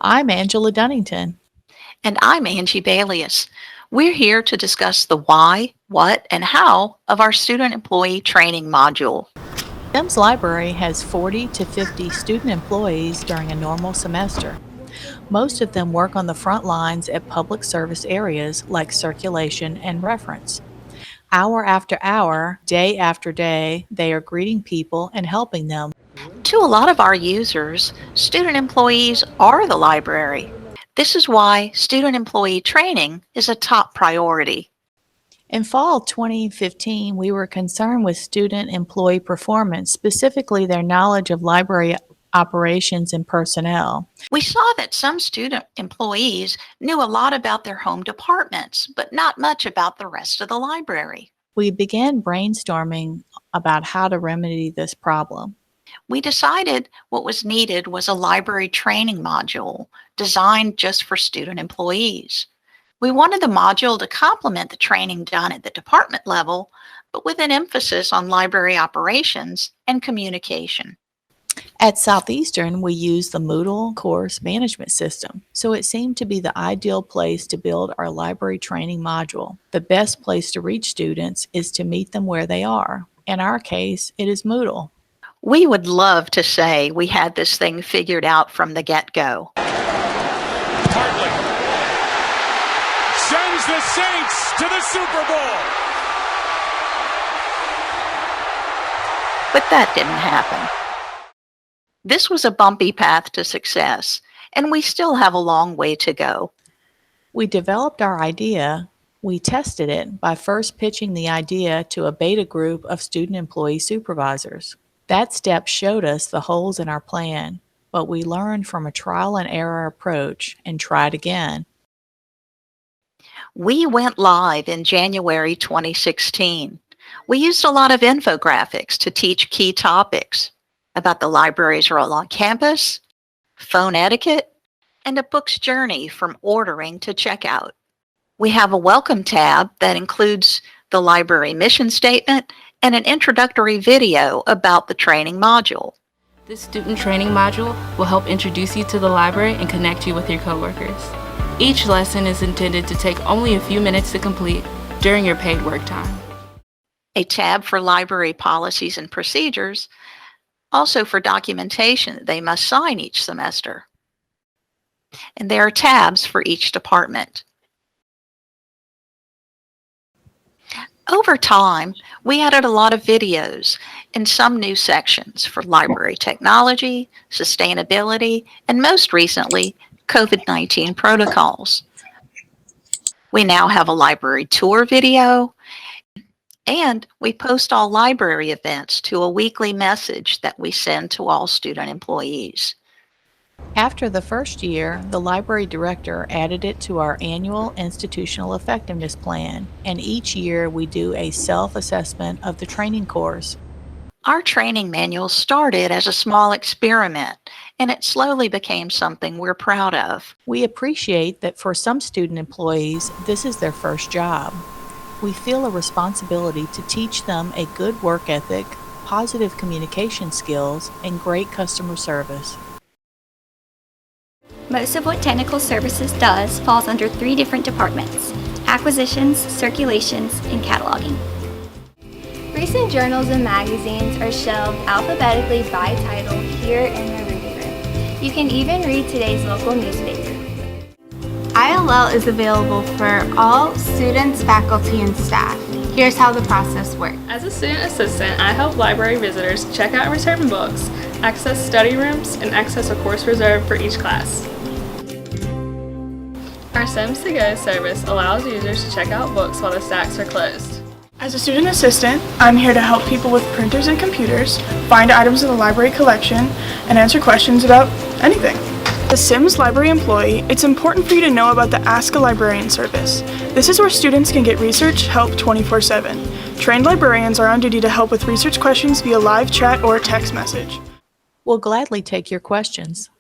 I'm Angela Dunnington. And I'm Angie Balius. We're here to discuss the why, what, and how of our student employee training module. SIMS Library has 40 to 50 student employees during a normal semester. Most of them work on the front lines at public service areas like circulation and reference. Hour after hour, day after day, they are greeting people and helping them. To a lot of our users, student employees are the library. This is why student employee training is a top priority. In fall 2015, we were concerned with student employee performance, specifically their knowledge of library operations and personnel. We saw that some student employees knew a lot about their home departments, but not much about the rest of the library. We began brainstorming about how to remedy this problem. We decided what was needed was a library training module designed just for student employees. We wanted the module to complement the training done at the department level, but with an emphasis on library operations and communication. At Southeastern, we used the Moodle course management system, so it seemed to be the ideal place to build our library training module. The best place to reach students is to meet them where they are. In our case, it is Moodle. We would love to say we had this thing figured out from the get-go. Hartley sends the Saints to the Super Bowl. But that didn't happen. This was a bumpy path to success, and we still have a long way to go. We developed our idea. We tested it by first pitching the idea to a beta group of student employee supervisors. That step showed us the holes in our plan, but we learned from a trial and error approach and tried again. We went live in January 2016. We used a lot of infographics to teach key topics about the library's role on campus, phone etiquette, and a book's journey from ordering to checkout. We have a welcome tab that includes the library mission statement and an introductory video about the training module. This student training module will help introduce you to the library and connect you with your coworkers. Each lesson is intended to take only a few minutes to complete during your paid work time. A tab for library policies and procedures, also for documentation that they must sign each semester. And there are tabs for each department. Over time, we added a lot of videos and some new sections for library technology, sustainability, and most recently, COVID-19 protocols. We now have a library tour video, and we post all library events to a weekly message that we send to all student employees. After the first year, the library director added it to our annual institutional effectiveness plan, and each year we do a self-assessment of the training course. Our training manual started as a small experiment, and it slowly became something we're proud of. We appreciate that for some student employees, this is their first job. We feel a responsibility to teach them a good work ethic, positive communication skills, and great customer service. Most of what Technical Services does falls under 3 different departments: acquisitions, circulations, and cataloging. Recent journals and magazines are shelved alphabetically by title here in the reading room. You can even read today's local newspaper. ILL is available for all students, faculty, and staff. Here's how the process works. As a student assistant, I help library visitors check out and return books, access study rooms, and access a course reserved for each class. Our Sims to Go service allows users to check out books while the stacks are closed. As a student assistant, I'm here to help people with printers and computers, find items in the library collection, and answer questions about anything. As a Sims library employee, it's important for you to know about the Ask a Librarian service. This is where students can get research help 24/7. Trained librarians are on duty to help with research questions via live chat or text message. We'll gladly take your questions.